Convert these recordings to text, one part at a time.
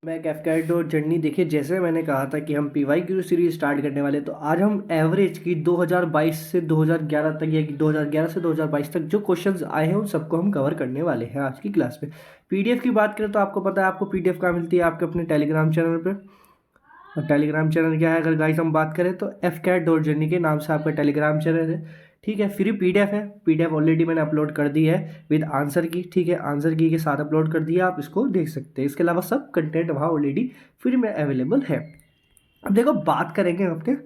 मैं कैफकाइट और जर्नी देखिए, जैसे मैंने कहा था कि हम PYQ सीरीज स्टार्ट करने वाले, तो आज हम एवरेज की 2022 से 2011 तक या कि 2011 से 2022 तक जो क्वेश्चंस आए हैं उन सबको हम कवर करने वाले हैं आज की क्लास में। PDF की बात करें तो आपको पता है आपको PDF कहाँ मिलती है, आपके अपने टेलीग्राम चैनल पर। और टेलीग्राम चैनल क्या है, अगर गाइस हम बात करें तो fcat.journey के नाम से आपका टेलीग्राम चैनल है। ठीक है, फ्री PDF है। PDF ऑलरेडी मैंने अपलोड कर दी है विद आंसर की। ठीक है, आंसर की के साथ अपलोड कर दिया, आप इसको देख सकते हैं। इसके अलावा सब कंटेंट वहाँ ऑलरेडी फ्री में अवेलेबल है। अब देखो, बात करेंगे अपने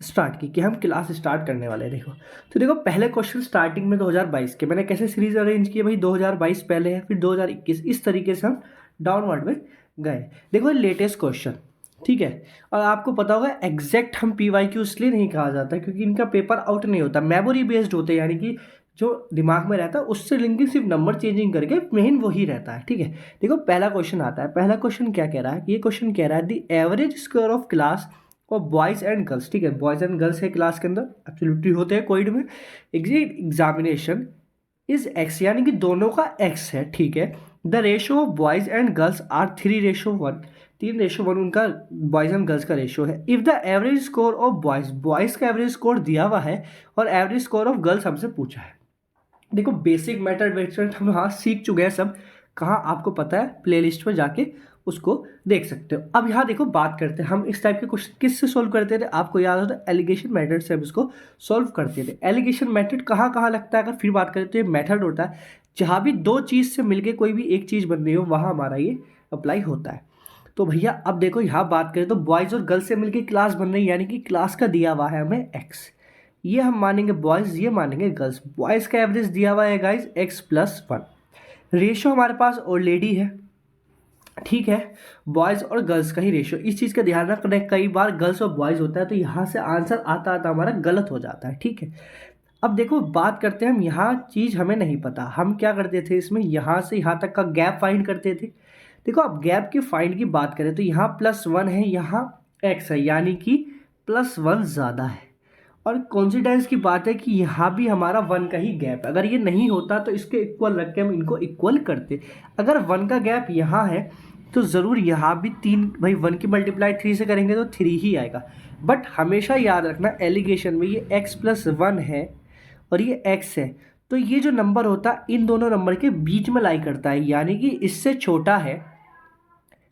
स्टार्ट की कि हम क्लास स्टार्ट करने वाले हैं। देखो तो देखो, पहले क्वेश्चन स्टार्टिंग में 2022 के मैंने कैसे सीरीज अरेंज की है भाई। 2022 पहले है, फिर 2021, इस तरीके से हम डाउनवर्ड में गए। देखो लेटेस्ट क्वेश्चन, ठीक है। और आपको पता होगा एग्जैक्ट हम PYQ इसलिए नहीं कहा जाता क्योंकि इनका पेपर आउट नहीं होता, मेमोरी बेस्ड होते हैं, यानी कि जो दिमाग में रहता है उससे लिंकिंग सिर्फ नंबर चेंजिंग करके मेन वही रहता है। ठीक है, देखो पहला क्वेश्चन आता है। पहला क्वेश्चन क्या कह रहा है, ये क्वेश्चन कह रहा है the average score of class और बॉयज़ एंड गर्ल्स। ठीक है, बॉयज़ एंड गर्ल्स है क्लास के अंदर, एब्सोल्युटली होते हैं कोविड में। एग्जामिनेशन इज एक्स, यानी कि दोनों का एक्स है। ठीक है, the ratio of boys and girls are 3:1, 3:1 उनका बॉयज़ एंड गर्ल्स का रेशो है। If the average score of boys का एवरेज स्कोर दिया हुआ है और एवरेज स्कोर ऑफ गर्ल्स हमसे पूछा है। देखो बेसिक मेथड हम हाँ सीख चुके हैं सब। कहाँ आपको पता है, प्लेलिस्ट में जाके उसको देख सकते हो। अब यहाँ देखो, बात करते हैं हम इस टाइप के क्वेश्चन किससे सोल्व करते थे। आपको याद हो तो एलिगेशन मेथड से हम इसको सोल्व करते थे। एलिगेशन मेथड कहाँ कहाँ लगता है, अगर फिर बात करें तो ये मेथड होता है जहाँ भी दो चीज़ से मिलके कोई भी एक चीज़ बन रही हो, वहाँ हमारा ये अप्लाई होता है। तो भैया अब देखो, यहाँ बात करें तो बॉयज़ और गर्ल्स से मिलके क्लास बन रही है, यानी कि क्लास का दिया हुआ है हमें एक्स। ये हम मानेंगे बॉयज़, ये मानेंगे गर्ल्स। बॉयज़ का एवरेज दिया हुआ है गाइज x+1। रेशो हमारे पास ऑलरेडी है। ठीक है, बॉयज़ और गर्ल्स का ही रेशो, इस चीज़ का ध्यान रखना है। कई बार गर्ल्स और बॉयज़ होता है तो यहाँ से आंसर आता आता हमारा गलत हो जाता है। ठीक है, अब देखो बात करते हैं हम, यहाँ चीज़ हमें नहीं पता, हम क्या करते थे इसमें, यहाँ से यहाँ तक का गैप फाइंड करते थे। देखो अब गैप की फाइंड की बात करें तो यहाँ +1 है, यहाँ x है, यानी कि +1 ज़्यादा है। और कॉन्सिडेंस की बात है कि यहाँ भी हमारा 1 का ही गैप है। अगर ये नहीं होता तो इसके इक्वल रख के हम इनको इक्वल करते। अगर 1 का गैप यहाँ है तो ज़रूर यहाँ भी 3, भाई 1 की मल्टीप्लाई 3 से करेंगे तो 3 ही आएगा। बट हमेशा याद रखना एलिगेशन में ये x+1 है और ये x है, तो ये जो नंबर होता है इन दोनों नंबर के बीच में लाई करता है, यानी कि इससे छोटा है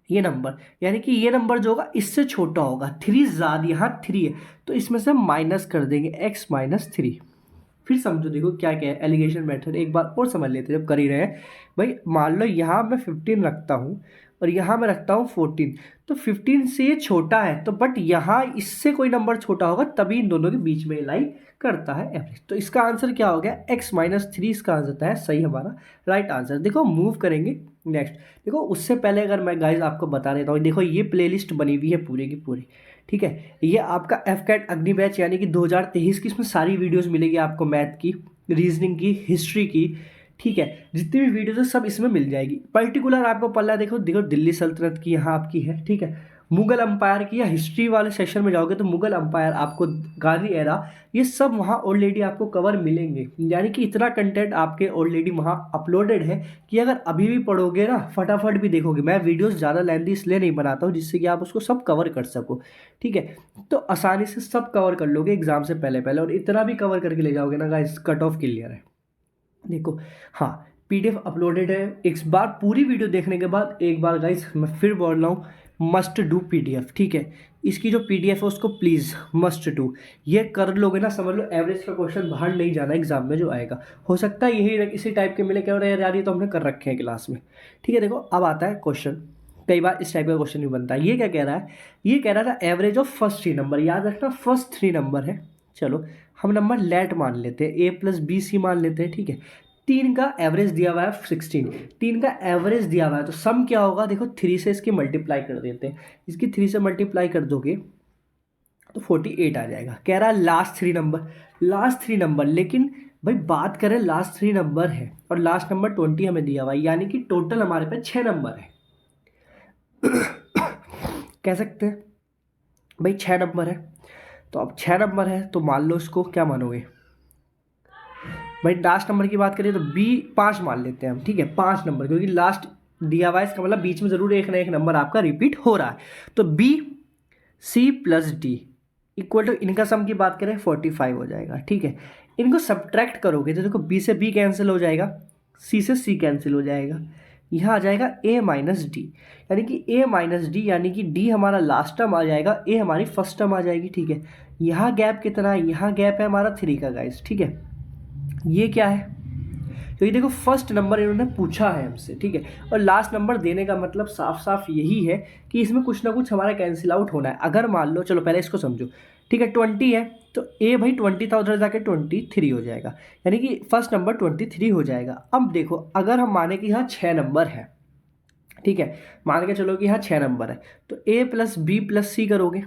ये नंबर, यानी कि ये नंबर जो होगा इससे छोटा होगा। 3 ज़्यादा, यहाँ 3 है तो इसमें से माइनस कर देंगे x-3। फिर समझो, देखो क्या क्या है एलिगेशन मेथड, एक बार और समझ लेते हैं जब कर ही रहे हैं। भाई मान लो यहाँ मैं 15 रखता हूँ और यहाँ मैं रखता हूँ 14, तो 15 से ये छोटा है तो, बट यहाँ इससे कोई नंबर छोटा होगा तभी इन दोनों के बीच में लाई करता है एवरेज। तो इसका आंसर क्या हो गया, x-3 इसका आंसर है सही हमारा राइट आंसर। देखो मूव करेंगे नेक्स्ट। देखो उससे पहले अगर मैं गाइज आपको बता देता हूँ, देखो ये प्लेलिस्ट बनी हुई है पूरी की पूरी। ठीक है, ये आपका FCAT अग्नि बैच यानी कि 2023 की, इसमें सारी वीडियोस मिलेगी आपको, मैथ की, रीजनिंग की, हिस्ट्री की। ठीक है, जितनी भी वीडियोस है सब इसमें मिल जाएगी। पर्टिकुलर आपको पढ़ना है, देखो देखो दिल्ली सल्तनत की यहाँ आपकी है। ठीक है, मुगल अंपायर की या हिस्ट्री वाले सेक्शन में जाओगे तो मुगल अंपायर, आपको गांधी एरा, ये सब वहाँ ऑलरेडी आपको कवर मिलेंगे। यानी कि इतना कंटेंट आपके ऑलरेडी वहाँ अपलोडेड है कि अगर अभी भी पढ़ोगे ना फटाफट भी देखोगे। मैं वीडियोस ज़्यादा लेंथी इसलिए नहीं बनाता हूँ जिससे कि आप उसको सब कवर कर सको। ठीक है, तो आसानी से सब कवर कर लोगे एग्जाम से पहले पहले, और इतना भी कवर करके ले जाओगे ना गाइस, कट ऑफ क्लियर है। देखो हाँ, PDF अपलोडेड है। एक बार पूरी वीडियो देखने के बाद एक बार गाइस मैं फिर बोल रहा हूँ, मस्ट डू PDF। ठीक है, इसकी जो PDF है उसको प्लीज़ मस्ट डू, ये कर लोगे ना, समझ लो एवरेज का क्वेश्चन बाहर नहीं जाना एग्जाम में जो आएगा। हो सकता है यही इसी टाइप के मिले, क्या हो रहा है यार ये तो हमने कर रखे हैं क्लास में। ठीक है, देखो अब आता है क्वेश्चन, कई बार इस टाइप का क्वेश्चन भी बनता है। ये क्या कह रहा है, ये कह रहा था एवरेज ऑफ फर्स्ट 3 नंबर, याद रखना फर्स्ट 3 नंबर है। चलो हम नंबर लेट मान लेते हैं, A+BC मान लेते हैं। ठीक है, 3 का एवरेज दिया हुआ है 16, 3 का एवरेज दिया हुआ है तो सम क्या होगा, देखो 3 से इसकी मल्टीप्लाई कर देते हैं। इसकी 3 से मल्टीप्लाई कर दोगे तो 48 आ जाएगा। कह रहा है लास्ट 3 नंबर, लास्ट 3 नंबर, लेकिन भाई बात करें लास्ट 3 नंबर है और लास्ट नंबर 20 हमें दिया हुआ है, यानी कि टोटल हमारे पास 6 नंबर है। कह सकते हैं भाई 6 नंबर है, तो अब 6 नंबर है तो मान लो इसको क्या मानोगे भाई। लास्ट नंबर की बात करें तो B 5 मान लेते हैं हम। ठीक है, 5 नंबर, क्योंकि लास्ट दिया हुआ है, इसका मतलब बीच में ज़रूर एक ना एक नंबर आपका रिपीट हो रहा है। तो B C plus D equal to, इनका सम की बात करें 45 हो जाएगा, ठीक है। इनको सब्ट्रैक्ट करोगे तो देखो बी से बी कैंसिल हो जाएगा, सी से सी कैंसिल हो जाएगा, यहाँ आ जाएगा ए माइनस डी, यानी कि ए माइनस डी यानी कि डी हमारा लास्ट टर्म आ जाएगा, ए हमारी फर्स्ट टर्म आ जाएगी, ठीक है। यहाँ गैप कितना है, यहाँ गैप है हमारा 3 का गाइस, ठीक है। ये क्या है, तो ये देखो फर्स्ट नंबर इन्होंने पूछा है हमसे, ठीक है। और लास्ट नंबर देने का मतलब साफ साफ यही है कि इसमें कुछ ना कुछ हमारा कैंसिल आउट होना है। अगर मान लो, चलो पहले इसको समझो, ठीक है, 20 है तो ए भाई 20 था, उधर जाके 23 हो जाएगा, यानी कि फर्स्ट नंबर 23 हो जाएगा। अब देखो अगर हम माने कि यहाँ 6 नंबर है, ठीक है, मान के चलो कि यहाँ 6 नंबर है, तो ए प्लस बी प्लस सी करोगे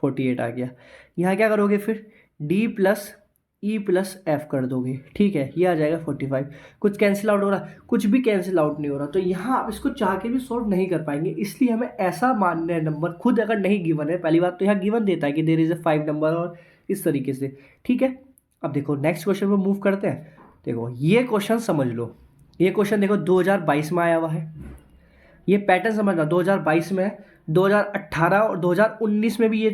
48 आ गया। यहाँ क्या करोगे फिर, D plus E plus F कर दोगे, ठीक है, ये आ जाएगा 45। कुछ कैंसिल आउट हो रहा, कुछ भी कैंसिल आउट नहीं हो रहा, तो यहाँ आप इसको चाह के भी सॉल्व नहीं कर पाएंगे, इसलिए हमें ऐसा मानना है नंबर खुद अगर नहीं गिवन है। पहली बात तो यहाँ गिवन देता है कि देयर इज ए 5 नंबर और इस तरीके से, ठीक है। अब देखो नेक्स्ट क्वेश्चन पर मूव करते हैं। देखो ये क्वेश्चन समझ लो, ये क्वेश्चन देखो 2022 में आया हुआ है, ये पैटर्न समझना 2022 में है, 2018 और 2019 में भी ये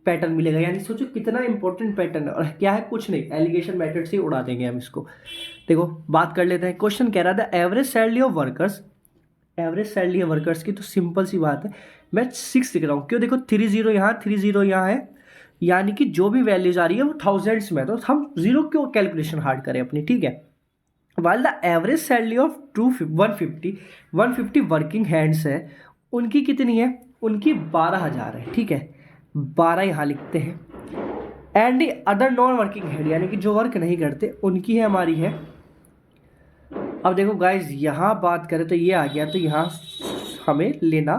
पैटर्न मिलेगा, यानी सोचो कितना इंपॉर्टेंट पैटर्न है। और क्या है, कुछ नहीं, एलिगेशन मेथड से उड़ा देंगे हम इसको। देखो बात कर लेते हैं, क्वेश्चन कह रहा था average salary of workers, average salary of workers की तो सिंपल सी बात है, मैं 6 लिख रहा हूँ, क्यों, देखो 30 यहाँ 30 यहाँ है, यानी कि जो भी वैल्यूज आ रही है वो थाउजेंड्स में, तो हम जीरो क्यों कैलकुलेशन हार्ड करें अपनी, ठीक है। While the average salary of 150 working hands है, उनकी कितनी है, उनकी 12,000 है, ठीक है, 12 यहाँ लिखते हैं। And other non working hand यानी कि जो वर्क नहीं करते उनकी है हमारी है, अब देखो गाइज यहाँ बात करें तो ये आ गया, तो यहाँ हमें लेना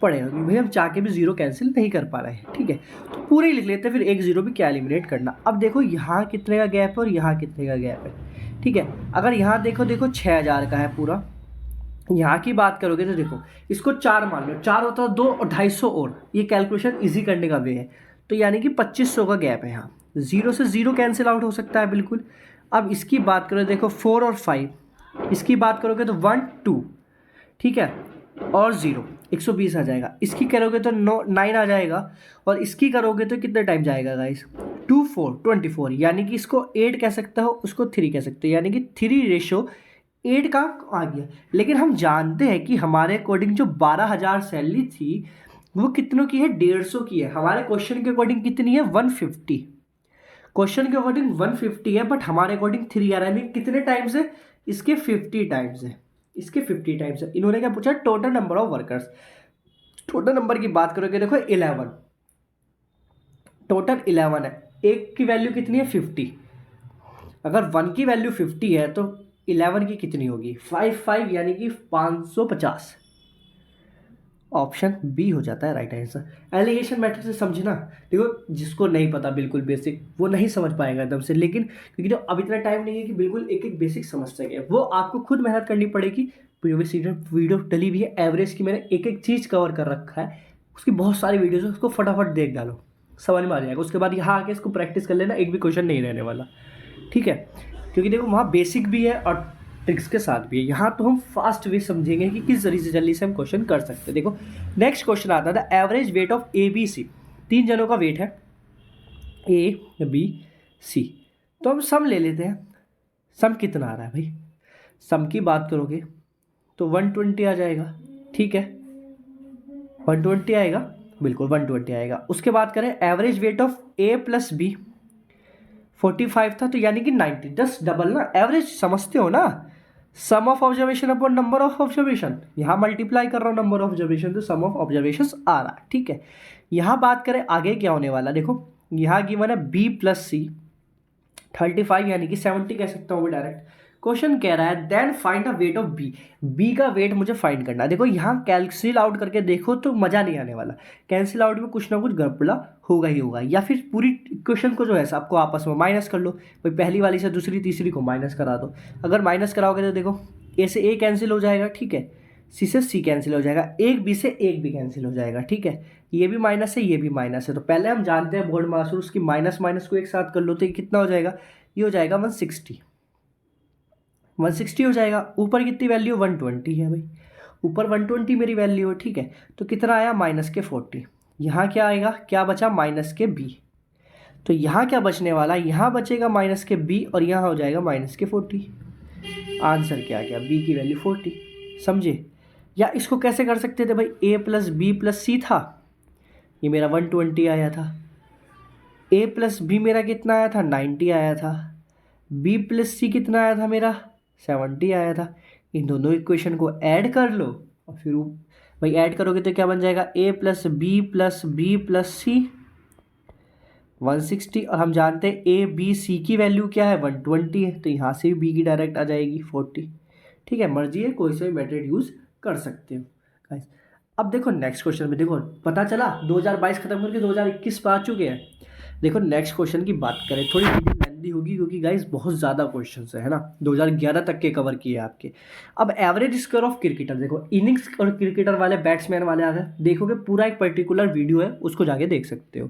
पड़ेगा क्योंकि भाई हम चाह के भी जीरो कैंसिल नहीं कर पा रहे हैं, ठीक है। तो पूरे ही लिख लेते हैं, फिर एक जीरो भी क्या एलिमिनेट करना। अब देखो यहाँ कितने का गैप है और यहाँ कितने का गैप है, ठीक है। अगर यहाँ देखो 6,000 का है पूरा, यहाँ की बात करोगे तो देखो इसको 4 मान लो, 4 होता है 2 और 250 और, ये कैलकुलेशन इजी करने का वे है, तो यानी कि 2500 का गैप है। यहाँ जीरो से जीरो कैंसिल आउट हो सकता है बिल्कुल। अब इसकी बात करो, देखो 4 और 5, इसकी बात करोगे तो 1 2, ठीक है, और 0 120 आ जाएगा। इसकी करोगे तो 9 आ जाएगा, और इसकी करोगे तो कितने टाइम जाएगा गाइस, 2 4 24, यानी कि इसको 8 कह सकते हो, उसको 3 कह सकते हो, यानी कि 3:8 का आ गया। लेकिन हम जानते हैं कि हमारे अकॉर्डिंग जो 12,000 सैलरी थी वो कितनों की है, 150 की है। हमारे क्वेश्चन के अकॉर्डिंग कितनी है, 150, क्वेश्चन के अकॉर्डिंग 150 है, बट हमारे अकॉर्डिंग 3 आ रहा है। कितने टाइम्स है, इसके 50 टाइम्स है, इसके 50 टाइम्स है। इन्होंने क्या पूछा, total number of workers, total number की बात करोगे देखो 11, टोटल 11 है, एक की वैल्यू कितनी है 50, अगर 1 की वैल्यू 50 है तो 11 की कितनी होगी 5 यानी कि 550, ऑप्शन बी हो जाता है राइट आंसर। एलिगेशन मेथड से समझना, देखो जिसको नहीं पता बिल्कुल बेसिक वो नहीं समझ पाएगा एकदम से, लेकिन क्योंकि तो अब इतना टाइम नहीं है कि बिल्कुल एक एक बेसिक समझ सके, वो आपको खुद मेहनत करनी पड़ेगी। प्रीवियस वीडियो डली भी है एवरेज की, मैंने एक एक चीज़ कवर कर रखा है, उसकी बहुत सारी वीडियोज है, उसको फटाफट देख डालो, समझ में आ जाएगा। उसके बाद यहाँ आके इसको प्रैक्टिस कर लेना, एक भी क्वेश्चन नहीं रहने वाला, ठीक है, क्योंकि देखो वहाँ बेसिक भी है और ट्रिक्स के साथ भी है। यहाँ तो हम फास्ट वे समझेंगे कि किस तरीके से जल्दी से हम क्वेश्चन कर सकते हैं। देखो नेक्स्ट क्वेश्चन आता था average weight of A B C, 3 जनों का वेट है ए बी सी, तो हम सम ले लेते हैं। सम कितना आ रहा है भाई, सम की बात करोगे तो 120 आ जाएगा, ठीक है, 120 आएगा, बिल्कुल 120 आएगा। उसके बाद करें average weight of A plus B, 45 था, तो यानी कि 90, 10 डबल ना, एवरेज समझते हो ना, sum of observation upon number of observation, यहाँ मल्टीप्लाई कर रहा हूँ नंबर ऑफ ऑब्जर्वेशन, तो सम ऑफ ऑब्जर्वेशन आ रहा है, ठीक है। यहाँ बात करें आगे क्या होने वाला, देखो यहाँ गिवन है बी प्लस सी 35 यानी कि 70 कह सकता हूँ मैं डायरेक्ट। क्वेश्चन कह रहा है then find the weight of B, B का वेट मुझे फाइंड करना है। देखो यहाँ कैंसिल आउट करके देखो तो मज़ा नहीं आने वाला, कैंसिल आउट में कुछ ना कुछ गड़बड़ा होगा ही होगा, या फिर पूरी क्वेश्चन को जो है आपको आपस में माइनस कर लो, भाई पहली वाली से दूसरी तीसरी को माइनस करा दो। अगर माइनस कराओगे तो देखो ए से ए कैंसिल हो जाएगा, ठीक है, सी से सी कैंसिल हो जाएगा, एक बी से एक भी कैंसिल हो जाएगा, ठीक है, ये भी माइनस है ये भी माइनस है। तो पहले हम जानते हैं बोर्ड मास, उसकी माइनस माइनस को एक साथ कर लो तो ये कितना हो जाएगा, ये हो जाएगा 160, 160 हो जाएगा। ऊपर कितनी वैल्यू 120 है भाई, ऊपर 120 मेरी वैल्यू है, ठीक है। तो कितना आया माइनस के 40। यहाँ क्या आएगा, क्या बचा माइनस के b। तो यहाँ क्या बचने वाला, यहाँ बचेगा माइनस के b और यहाँ हो जाएगा माइनस के 40। आंसर क्या आ गया, b की वैल्यू 40। समझे? या इसको कैसे कर सकते थे भाई, a प्लस बी प्लस सी था, ये मेरा 120 आया था। a प्लस बी मेरा कितना आया था, 90 आया था। b प्लस सी कितना आया था मेरा, 70 आया था। इन दोनों इक्वेशन को ऐड कर लो और फिर भाई ऐड करोगे तो क्या बन जाएगा, a प्लस बी प्लस सी 160, और हम जानते हैं ए बी सी की वैल्यू क्या है 120 है, तो यहाँ से भी b की डायरेक्ट आ जाएगी 40। ठीक है, मर्जी है, कोई सा भी मेथड यूज़ कर सकते हो गाइस। अब देखो नेक्स्ट क्वेश्चन में, देखो पता चला 2022 खत्म करके 2021 पे आ चुके हैं। देखो नेक्स्ट क्वेश्चन की बात करें, थोड़ी वीडियो लेंथी होगी क्योंकि गाइस बहुत ज़्यादा क्वेश्चंस है ना, 2011 तक के कवर किए आपके। अब एवरेज स्कोर ऑफ क्रिकेटर, देखो इनिंग्स और क्रिकेटर वाले बैट्समैन वाले आ गए, देखोगे पूरा एक पर्टिकुलर वीडियो है, उसको जाके देख सकते हो।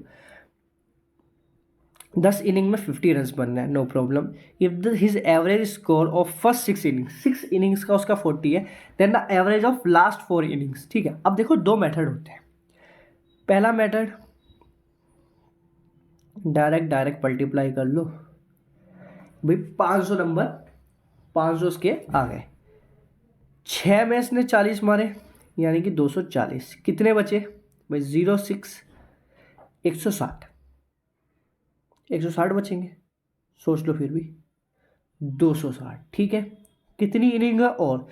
10 इनिंग में 50 रन बनना है, no problem. If his average score of first 6 innings का उसका 40 है, then the average of last 4 innings. ठीक है, अब देखो दो मेथड होते हैं। पहला मेथड डायरेक्ट मल्टीप्लाई कर लो भाई, 500 नंबर 500 उसके आ गए, 6 में इसने 40 मारे यानी कि 240, कितने बचे भाई 06 160 बचेंगे, सोच लो फिर भी 260। ठीक है, कितनी इनिंग है और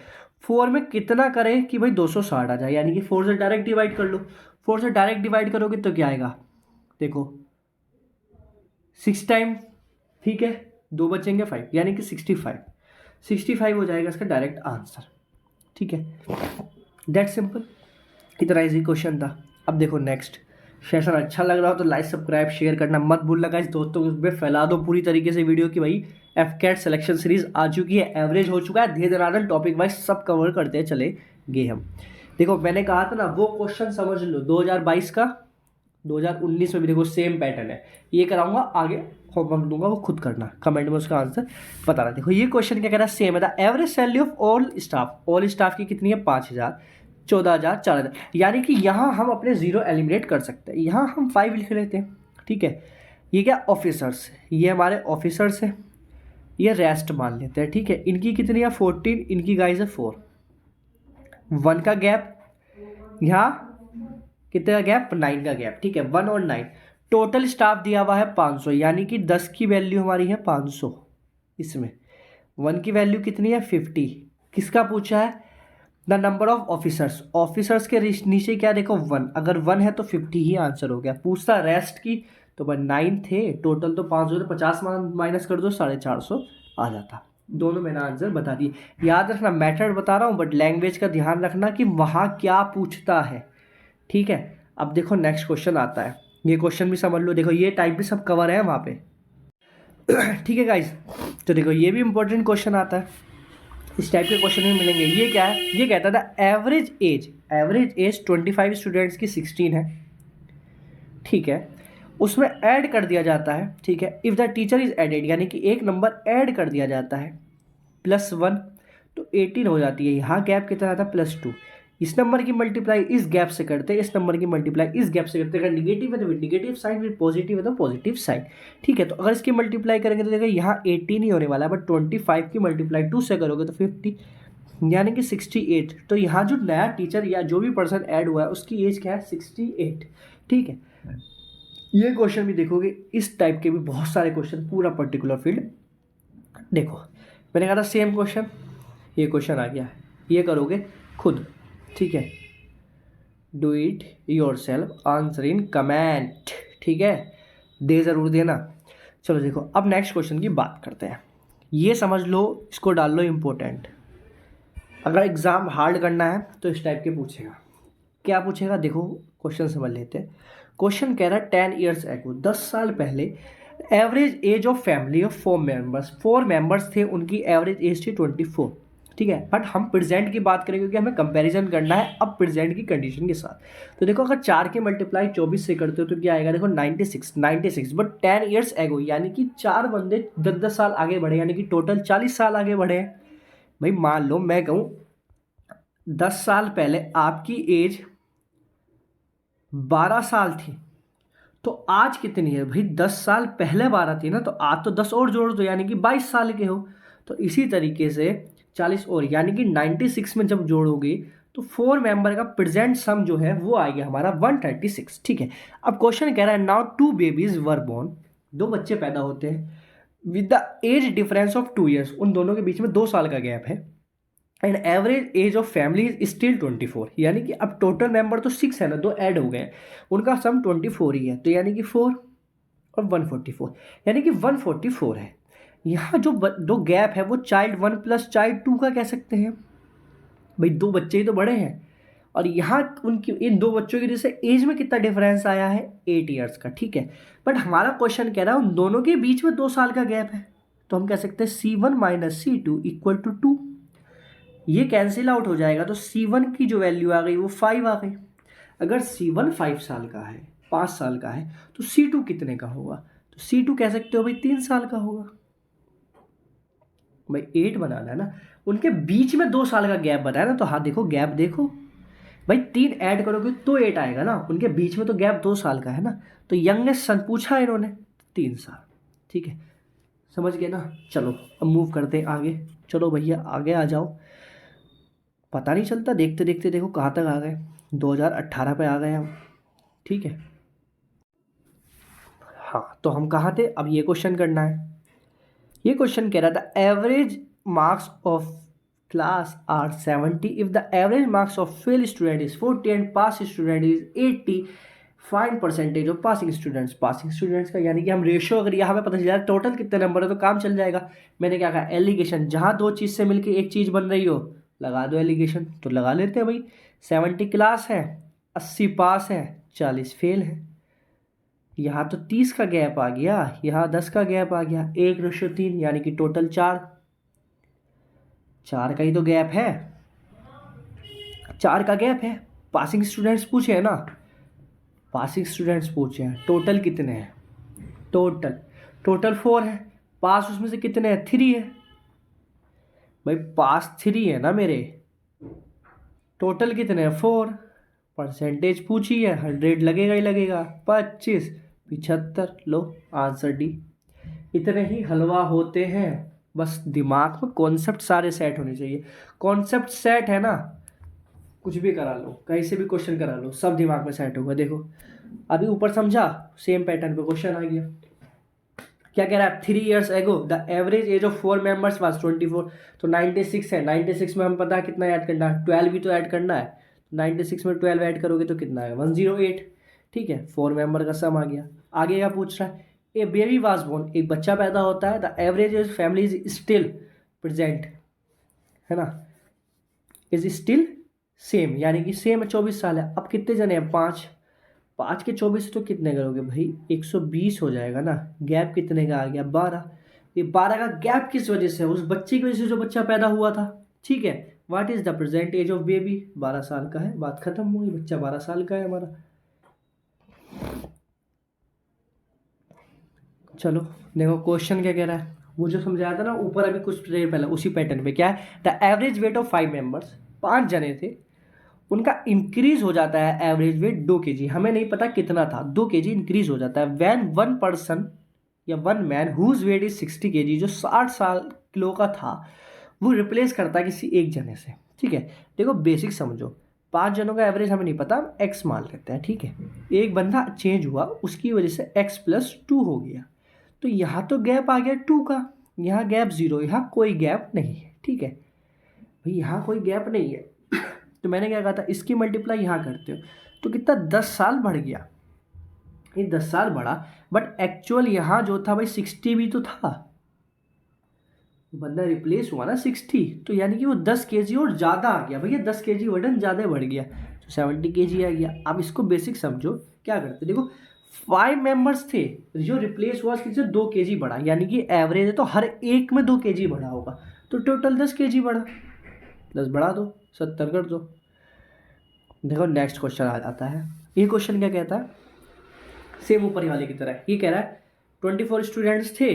4 में कितना करें कि भाई 260 आ जाए, यानी कि 4 से डायरेक्ट डिवाइड कर लो। 4 से डायरेक्ट डिवाइड करोगे तो क्या आएगा, देखो 6 टाइम, ठीक है, 2 बचेंगे 5, यानी कि 65 हो जाएगा इसका डायरेक्ट आंसर। ठीक है, दैट सिंपल, इतना इजी क्वेश्चन था। अब देखो नेक्स्ट सेशन अच्छा लग रहा हो तो लाइक सब्सक्राइब शेयर करना मत भूलना गाइस, दोस्तों में फैला दो पूरी तरीके से वीडियो की भाई एफकेट सिलेक्शन सीरीज आ चुकी है, एवरेज हो चुका है, धीरे धीरे टॉपिक वाइज सब कवर करते चले गए हम। देखो मैंने कहा था ना वो क्वेश्चन समझ लो 2022 का, 2019 में भी देखो सेम पैटर्न है, ये कराऊंगा आगे होमवर्क दूंगा, वो खुद करना, कमेंट में उसका आंसर बताना। देखो ये क्वेश्चन क्या कह रहा है, सेम है, the average salary of all staff की कितनी है 5000, 14000, 4000, यानी कि यहाँ हम अपने जीरो एलिमिनेट कर सकते हैं, यहाँ हम 5 लिख लेते हैं। ठीक है, ये क्या ऑफिसर्स, ये हमारे ऑफिसर्स हैं, ये रेस्ट मान लेते हैं। ठीक है, इनकी कितनी है 14, इनकी गाइस है 4, 1 का गैप, यहाँ कितने का गैप 9 का गैप। ठीक है, 1 और 9, टोटल स्टाफ दिया हुआ है 500, यानी कि 10 की वैल्यू हमारी है 500, इसमें 1 की वैल्यू कितनी है 50। किसका पूछा है, द नंबर ऑफ ऑफिसर्स के नीचे क्या देखो 1, अगर 1 है तो 50 ही आंसर हो गया। पूछता रेस्ट की तो 9 थे, टोटल तो 500 थे, 50 माइनस कर दो 450 आ जाता। दोनों मैंने आंसर बता दिए। याद रखना मेथड बता रहा हूँ बट लैंग्वेज का ध्यान रखना कि वहाँ क्या पूछता है। ठीक है, अब देखो नेक्स्ट क्वेश्चन आता है, ये क्वेश्चन भी समझ लो, देखो ये टाइप भी सब कवर है वहाँ पे। ठीक है गाइज, तो देखो ये भी इंपॉर्टेंट क्वेश्चन आता है, इस टाइप के क्वेश्चन भी मिलेंगे। ये क्या है, ये कहता था एवरेज एज 25 स्टूडेंट्स की 16 है। ठीक है, उसमें ऐड कर दिया जाता है। ठीक है, if the teacher is added, यानी कि एक नंबर ऐड कर दिया जाता है +1 तो 18 हो जाती है। यहाँ गैप कितना था +2, इस नंबर की मल्टीप्लाई इस गैप से करते हैं, इस नंबर की मल्टीप्लाई इस गैप से करते हैं। अगर निगेटिव है तो निगेटिव साइन, फिर पॉजिटिव है तो पॉजिटिव साइन। ठीक है, तो अगर इसकी मल्टीप्लाई करेंगे तो देखो यहाँ 18 ही होने वाला है, बट 25 की मल्टीप्लाई 2 से करोगे तो 50, यानी कि 68। तो यहाँ जो नया टीचर या जो भी पर्सन ऐड हुआ है उसकी एज क्या है 68। ठीक है, ये क्वेश्चन भी देखोगे, इस टाइप के भी बहुत सारे क्वेश्चन, पूरा पर्टिकुलर फील्ड। देखो मैंने कहा था सेम क्वेश्चन, ये क्वेश्चन आ गया, ये करोगे खुद। ठीक है, do it your self, answer in comment. ठीक है, दे ज़रूर देना। चलो देखो अब नेक्स्ट क्वेश्चन की बात करते हैं, ये समझ लो, इसको डाल लो इम्पोर्टेंट। अगर एग्ज़ाम हार्ड करना है तो इस टाइप के पूछेगा। क्या पूछेगा, देखो क्वेश्चन समझ लेते हैं। क्वेश्चन कह रहा है 10 ईयर्स एगो, 10 साल पहले average age of family of 4 members थे, उनकी एवरेज एज थी 24। ठीक है, बट हम प्रेजेंट की बात करेंगे क्योंकि हमें कंपैरिजन करना है अब प्रेजेंट की कंडीशन के साथ। तो देखो अगर 4 के मल्टीप्लाई 24 से करते हो तो क्या आएगा, देखो 96, बट 10 ईयर्स एगो, यानी कि 4 बंदे 10-10 साल आगे बढ़े, यानी कि टोटल 40 साल आगे बढ़े हैं। भाई मान लो मैं कहूँ 10 साल पहले आपकी एज 12 साल थी, तो आज कितनी है भाई? 10 साल पहले 12 थी ना, तो आज तो 10 और जोड़ दो, यानी कि 22 साल के हो। तो इसी तरीके से 40 और, यानी कि 96 में जब जोड़ोगे तो 4 मेंबर का प्रेजेंट सम जो है वो आ गया हमारा 136। ठीक है, अब क्वेश्चन कह रहा है नाउ 2 बेबीज वर बोर्न, 2 बच्चे पैदा होते हैं with the age difference of 2 years, उन दोनों के बीच में 2 साल का गैप है। And average age of family is still 24, यानी कि अब टोटल मेंबर तो 6 है ना, 2 ऐड हो गए, उनका सम 24 ही है, तो यानी कि 4 और 144, यानी कि 144 है। यहाँ जो गैप है वो चाइल्ड 1 प्लस चाइल्ड 2 का कह सकते हैं। भाई 2 बच्चे ही तो बड़े हैं, और यहाँ उनकी इन 2 बच्चों की जैसे एज में कितना डिफरेंस आया है? 8 ईयर्स का। ठीक है, बट हमारा क्वेश्चन कह रहा है उन दोनों के बीच में 2 साल का गैप है, तो हम कह सकते हैं C1 minus C2 equal to 2। ये कैंसिल आउट हो जाएगा, तो C1 की जो वैल्यू आ गई वो 5 आ गई। अगर C1 5 साल का है, 5 साल का है, तो C2 कितने का होगा? तो C2 कह सकते हो भाई 3 साल का होगा। भाई 8 बनाना है ना, उनके बीच में 2 साल का गैप बताया ना, तो हाँ देखो गैप देखो भाई, 3 ऐड करोगे तो 8 आएगा ना, उनके बीच में तो गैप 2 साल का है ना, तो यंगेस्ट सन पूछा इन्होंने 3 साल। ठीक है, समझ गए ना? चलो अब मूव करते हैं आगे। चलो भैया आगे आ जाओ, पता नहीं चलता देखते देखते, देखो कहाँ तक आ गए, 2018 पे आ गए हम। ठीक है, हाँ तो हम कहाँ थे? अब ये क्वेश्चन करना है। ये क्वेश्चन कह रहा था average marks of class are 70 if the average marks of fail student is 40 and pass student is 80, find percentage of passing students. Passing students का यानी कि हम रेशियो अगर यहाँ पे पता चल जाए टोटल कितने नंबर है तो काम चल जाएगा। मैंने क्या कहा? एलिगेशन, जहाँ 2 चीज़ से मिलकर एक चीज़ बन रही हो लगा दो एलिगेशन, तो लगा लेते हैं भाई। 70 क्लास है, 80 पास है, 40 फेल है। यहाँ तो 30 का गैप आ गया, यहाँ 10 का गैप आ गया, 1:3, यानी कि टोटल 4 का ही तो गैप है, 4 का गैप है। पासिंग स्टूडेंट्स पूछे हैं ना, पासिंग स्टूडेंट्स पूछे हैं, टोटल कितने हैं? टोटल 4 है, पास उसमें से कितने हैं? 3 है। भाई पास 3 है ना मेरे, टोटल कितने हैं? 4। परसेंटेज पूछी है, 100 लगेगा ही लगेगा, 25, 75। लो आंसर डी। इतने ही हलवा होते हैं, बस दिमाग में कॉन्सेप्ट सारे सेट होने चाहिए। कॉन्सेप्ट सेट है ना, कुछ भी करा लो, कहीं से भी क्वेश्चन करा लो, सब दिमाग में सेट होगा। देखो अभी ऊपर समझा, सेम पैटर्न पे क्वेश्चन आ गया। क्या कह रहा है? 3 years एगो the average age of 4 members was 24, तो 96 है। 96 में हम पता है कितना ऐड करना है? 12 भी तो ऐड करना है। 96 में 12 ऐड करोगे तो कितना आएगा? 108। ठीक है, 4 मेंबर का सम आ गया। आगे क्या पूछ रहा है? ए बेबी वाज बोर्न, एक बच्चा पैदा होता है, the average age family is still present, है ना, इज स्टिल सेम, यानी कि सेम है, 24 साल है। अब कितने जने हैं? 5। 5 के 24 तो कितने करोगे भाई? 120 हो जाएगा ना। गैप कितने का आ गया? 12। ये 12 का गैप किस वजह से? उस बच्चे की वजह से जो बच्चा पैदा हुआ था। ठीक है, what is the present age of baby? 12 साल का है, बात खत्म हुई, बच्चा 12 साल का है हमारा। चलो देखो क्वेश्चन क्या कह रहा है, वो जो समझाया था ना ऊपर अभी कुछ देर पहले, उसी पैटर्न पे। क्या है? The average weight of 5 members, 5 जने थे, उनका इंक्रीज हो जाता है एवरेज वेट 2 kg, हमें नहीं पता कितना था, 2 kg इंक्रीज हो जाता है वैन 1 पर्सन या 1 man whose weight is 60 kg, जो 60 साल किलो का था, वो रिप्लेस करता है किसी एक जने से। ठीक है, देखो बेसिक समझो, 5 जनों का एवरेज हमें नहीं पता, हम एक्स मान लेते हैं। ठीक है, एक बंदा चेंज हुआ, उसकी वजह से x+2 हो गया, तो यहाँ तो गैप आ गया 2 का, यहाँ गैप 0, यहाँ कोई गैप नहीं है। ठीक है भाई, यहाँ कोई गैप नहीं है। तो मैंने क्या कहा था, इसकी मल्टीप्लाई यहाँ करते हो तो कितना? 10 साल बढ़ गया, ये 10 साल बढ़ा, बट एक्चुअल यहाँ जो था भाई 60 भी तो था, बंदा रिप्लेस हुआ ना 60, तो यानी कि वो 10 kg और ज़्यादा आ गया भैया, 10 kg वजन ज़्यादा बढ़ गया, तो 70 kg आ गया। अब इसको बेसिक समझो, क्या करते देखो, 5 मेंबर्स थे, जो रिप्लेस हुआ उसकी से 2 kg बढ़ा, यानी कि एवरेज है तो हर एक में 2 kg बढ़ा होगा, तो टोटल 10 kg बढ़ा, 10 बढ़ा दो, 70 कर दो। देखो नेक्स्ट क्वेश्चन आ जाता है। ये क्वेश्चन क्या कहता है? सेम ऊपर वाले की तरह, ये कह रहा है 24 स्टूडेंट्स थे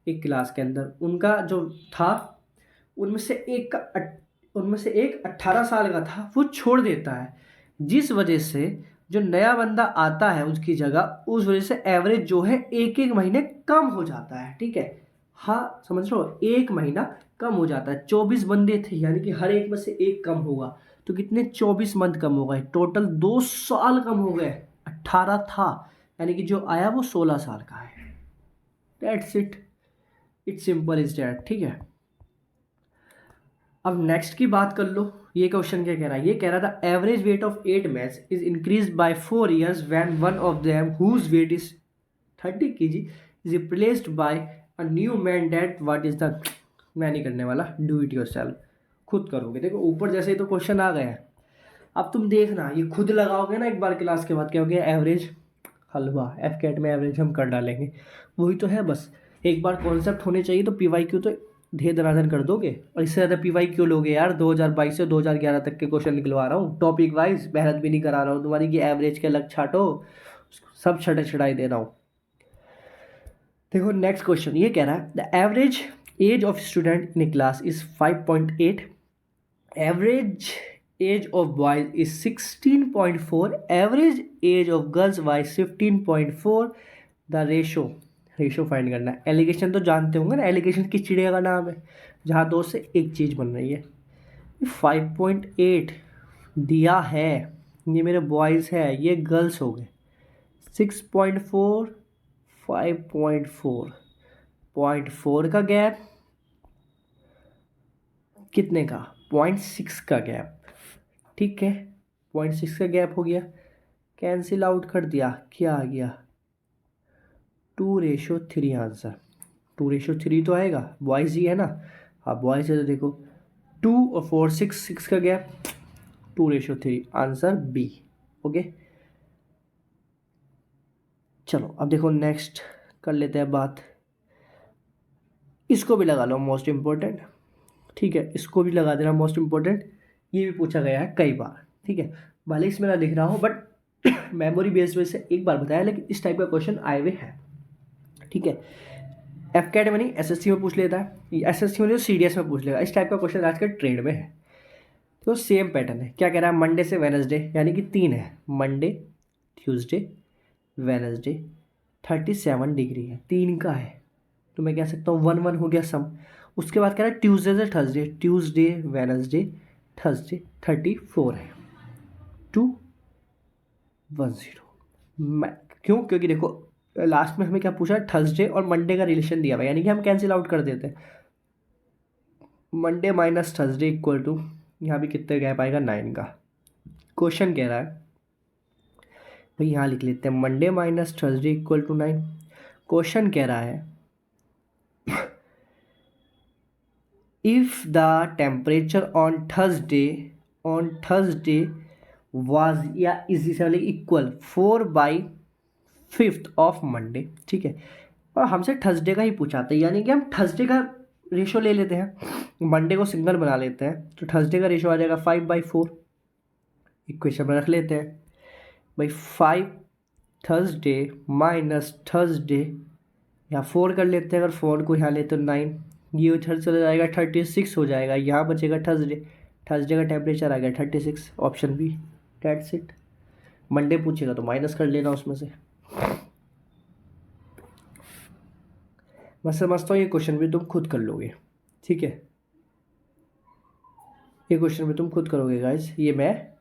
एक क्लास के अंदर, उनका जो था उनमें से एक 18 साल का था, वो छोड़ देता है, जिस वजह से जो नया बंदा आता है उसकी जगह, उस वजह से एवरेज जो है एक एक महीने कम हो जाता है। ठीक है, हाँ समझ लो, एक महीना कम हो जाता है। 24 बंदे थे, यानी कि हर एक में से एक कम होगा, तो कितने 24 मंथ कम हो गए, टोटल 2 साल कम हो गए। 18 था, यानी कि जो आया वो 16 साल का है। That's it, it's simple is that. ठीक है, अब नेक्स्ट की बात कर लो। ये क्वेश्चन क्या कह रहा है, ये कह रहा था average weight of 8 mans is increase by 4 years when one of them whose weight is 30 kg is replaced by a new man that what is the. मैं नहीं करने वाला, डू इट योरसेल्फ, खुद करोगे। देखो ऊपर जैसे ही तो क्वेश्चन आ गया है, अब तुम देखना, ये खुद लगाओगे ना एक बार क्लास के बाद, क्या हो गया एवरेज हलवा, एफ कैट में एवरेज हम कर डालेंगे। वही तो है, बस एक बार कॉन्सेप्ट होने चाहिए, तो पी वाई क्यू तो धे दनादन कर दोगे। और इससे ज़्यादा पी वाई क्यू लोगे यार, 2022 से 2011 तक के क्वेश्चन निकलवा रहा हूँ, टॉपिक वाइज मेहनत भी नहीं करा रहा हूँ तुम्हारी कि एवरेज के अलग छाटो, सब छटे छटाई दे रहा हूँ। देखो नेक्स्ट क्वेश्चन ये कह रहा है the average age of student in class is 5.8, average age of boys is 16.4, average age of girls wise 15.4, the ratio find करना है। एलिगेशन तो जानते होंगे ना, एलिगेशन किस चिड़िया का नाम है, जहाँ दो से एक चीज़ बन रही है। 5.8 दिया है, ये मेरे बॉयज़ है, ये गर्ल्स हो गए। 6.4, 5.4, 0.4 का गैप, कितने का 0.6 का गैप। ठीक है, 0.6 का गैप हो गया, कैंसिल आउट कर दिया, क्या आ गया 2:3 आंसर। 2:3 तो आएगा, बॉयज़ ही है ना। हाँ बॉयज़ है, तो देखो 2 और 4, 6 का गैप, 2:3 आंसर बी। ओके चलो अब देखो नेक्स्ट कर लेते हैं बात, इसको भी लगा लो मोस्ट इम्पोर्टेंट। ठीक है, इसको भी लगा देना मोस्ट इम्पोर्टेंट, ये भी पूछा गया है कई बार। ठीक है, भले इसमें ना लिख रहा हूँ बट मेमोरी बेस्ड वजह से एक बार बताया, लेकिन इस टाइप का क्वेश्चन आए हुए हैं। ठीक है, एफ कैट में नहीं, एसएससी में पूछ लेता है, एसएससी में जो सीडीएस में पूछ लेगा, इस टाइप का क्वेश्चन आज के ट्रेंड में है। तो सेम पैटर्न है, क्या कह रहा है, मंडे से वेनसडे, यानी कि 3 है, मंडे ट्यूसडे वेनसडे, 37 डिग्री है, 3 का है, तो मैं कह सकता हूँ 1 1 हो गया सम। उसके बाद कह रहा है ट्यूसडे से थर्सडे, ट्यूसडे वेनसडे थर्सडे, 34 है, 210। क्यों, क्योंकि देखो लास्ट में हमें क्या पूछा, थर्सडे और मंडे का रिलेशन दिया हुआ है, यानी कि हम कैंसिल आउट कर देते हैं। Monday minus Thursday equal to, यहाँ भी कितने गैप आएगा 9 का। क्वेश्चन कह रहा है भाई, यहाँ लिख लेते हैं Monday minus Thursday equal to 9। Question कह रहा है if the temperature on Thursday was या इज इक्वल 4/5 ऑफ मंडे। ठीक है, और हमसे थर्सडे का ही पूछा था, यानी कि हम थर्सडे का रेशो ले लेते हैं, मंडे को सिंगल बना लेते हैं, तो थर्सडे का रेशो आ जाएगा 5/4। इक्वेशन में रख लेते हैं भाई, 5 थर्सडे माइनस थर्सडे, यहाँ 4 कर लेते हैं, अगर 4 को यहाँ ले तो 9, ये उधर चला जाएगा 36 हो जाएगा, यहाँ बचेगा थर्सडे, थर्सडे का टेम्परेचर आ गया 36, option B, that's it. Monday पूछेगा तो माइनस कर लेना उसमें से। मैं समझता हूँ ये क्वेश्चन भी तुम खुद कर लोगे। ठीक है, ये क्वेश्चन भी तुम खुद करोगे गाइस, ये मैं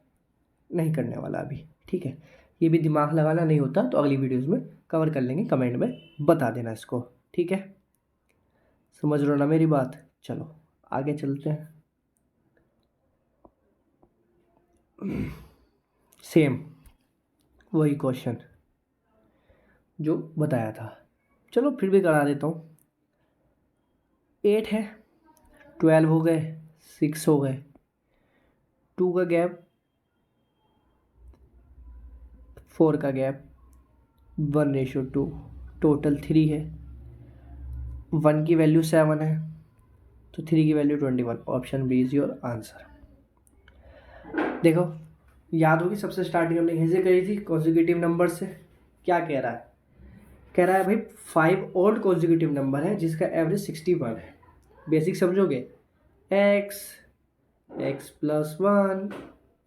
नहीं करने वाला अभी। ठीक है, ये भी दिमाग लगाना नहीं होता, तो अगली वीडियोज़ में कवर कर लेंगे, कमेंट में बता देना इसको। ठीक है, समझ लो ना मेरी बात। चलो आगे चलते हैं। सेम वही क्वेश्चन जो बताया था, चलो फिर भी करा देता हूँ। 8 है, 12 हो गए, 6 हो गए, 2 का गैप, 4 का गैप, 1:2, टोटल 3 है, 1 की वैल्यू 7 है, तो 3 की value 21, option B is your answer. देखो याद होगी, सबसे स्टार्टिंग हमने यहीं से करी थी कॉन्जिक्यूटिव नंबर से। क्या कह रहा है, कह रहा है भाई 5 ऑड कॉन्जिक्यूटिव नंबर है जिसका एवरेज 61 है। बेसिक समझोगे, x, x plus 1,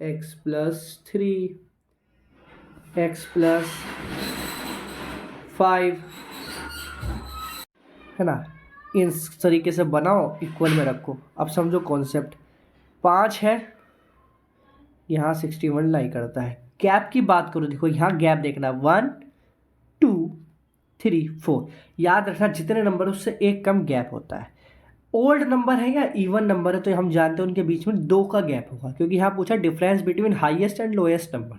x plus 3, x plus 5, है ना। इस तरीके से बनाओ, इक्वल में रखो। अब समझो कॉन्सेप्ट, 5 है, यहाँ 61 लाई करता है। गैप की बात करो, देखो यहाँ गैप देखना, 1 2 3 4। याद रखना जितने नंबर उससे एक कम गैप होता है। ओल्ड नंबर है या इवन नंबर है तो हम जानते हैं उनके बीच में 2 का गैप होगा, क्योंकि यहाँ पूछा difference between highest and lowest number.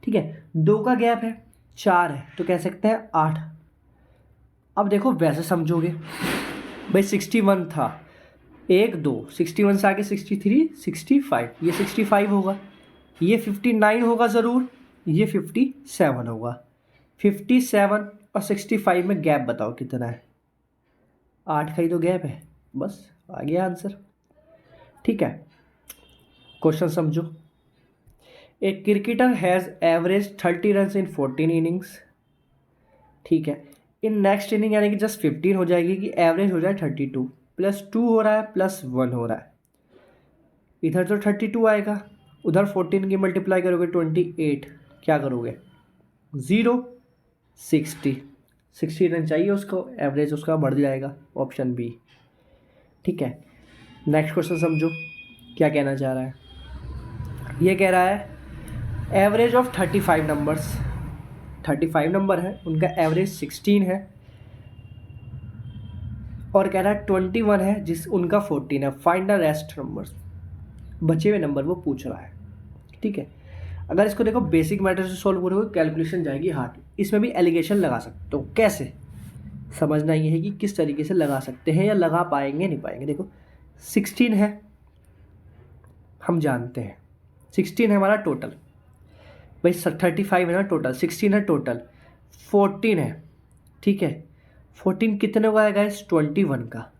ठीक है, 2 का गैप है, 4 है तो कह सकते हैं 8। अब देखो वैसे समझोगे भाई, 61 था, 1 2, 61 से आगे 63 65, ये 65 होगा, ये 59 होगा ज़रूर, ये 57 होगा। 57 और 65 में गैप बताओ कितना है? 8 का ही तो गैप है, बस आ गया आंसर। ठीक है, क्वेश्चन समझो। A cricketer has average 30 run in 14 innings. ठीक है, इन नेक्स्ट इनिंग यानी कि जस्ट 15 हो जाएगी कि एवरेज हो जाए 32, +2 हो रहा है, +1 हो रहा है। इधर तो 32 आएगा, उधर 14 की मल्टीप्लाई करोगे 28, क्या करोगे? 0 60 रन चाहिए उसको, एवरेज उसका बढ़ जाएगा, ऑप्शन बी। ठीक है, नेक्स्ट क्वेश्चन समझो क्या कहना चाह रहा है। ये कह रहा है एवरेज ऑफ 35 नंबर्स, 35 नंबर है, उनका एवरेज 16 है, और कह रहा है 21 है जिस उनका 14 है। फाइंड द रेस्ट नंबर्स, बचे हुए नंबर वो पूछ रहा है। ठीक है, अगर इसको देखो बेसिक मैटर से सॉल्व करोगे कैलकुलेशन जाएगी हार्ड। इसमें भी एलिगेशन लगा सकते हो, कैसे समझना ये है कि किस तरीके से लगा सकते हैं या लगा पाएंगे नहीं पाएंगे। देखो 16 है, हम जानते हैं 16 है हमारा टोटल, भाई 35 है ना टोटल, 16 है टोटल, 14 है। ठीक है, 14 कितने का आएगा? 21 का।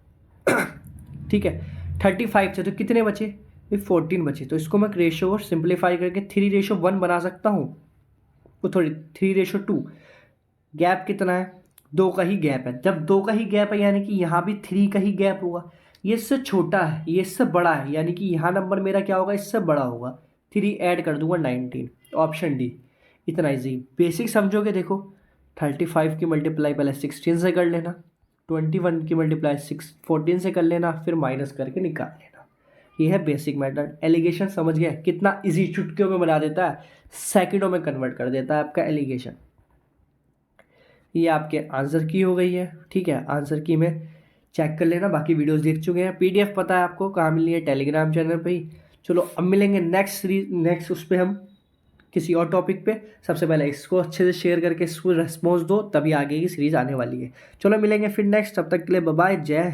ठीक है, 35 से तो कितने बचे? भाई 14 बचे, तो इसको मैं रेशो और सिंप्लीफाई करके 3:1 बना सकता हूँ, वो थोड़ी 3:2। गैप कितना है? 2 का ही गैप है। जब 2 का ही गैप है यानी कि यहाँ भी 3 का ही गैप होगा। ये इससे छोटा है, ये इससे बड़ा है, यानी कि यहाँ नंबर मेरा क्या होगा? इससे बड़ा होगा। 3 ऐड कर दूंगा 19, ऑप्शन डी। इतना इजी, बेसिक समझोगे। देखो 35 की मल्टीप्लाई पहले 16 से कर लेना, 21 की मल्टीप्लाई 14 से कर लेना, फिर माइनस करके निकाल लेना। ये है बेसिक मेथड। एलिगेशन समझ गया कितना इजी, चुटकियों में बना देता है, सेकंडों में कन्वर्ट कर देता है आपका एलिगेशन। ये आपके आंसर की हो गई है। ठीक है, आंसर की में चेक कर लेना, बाकी वीडियोस देख चुके हैं। पीडीएफ पता है आपको कहाँ मिलनी है? टेलीग्राम चैनल पे ही। चलो अब मिलेंगे नेक्स्ट सीरीज, नेक्स्ट उस पर हम किसी और टॉपिक पे। सबसे पहले इसको अच्छे से शेयर करके इसको रेस्पॉन्स दो, तभी आगे की सीरीज आने वाली है। चलो मिलेंगे फिर नेक्स्ट, तब तक के लिए बाय बाय, जय।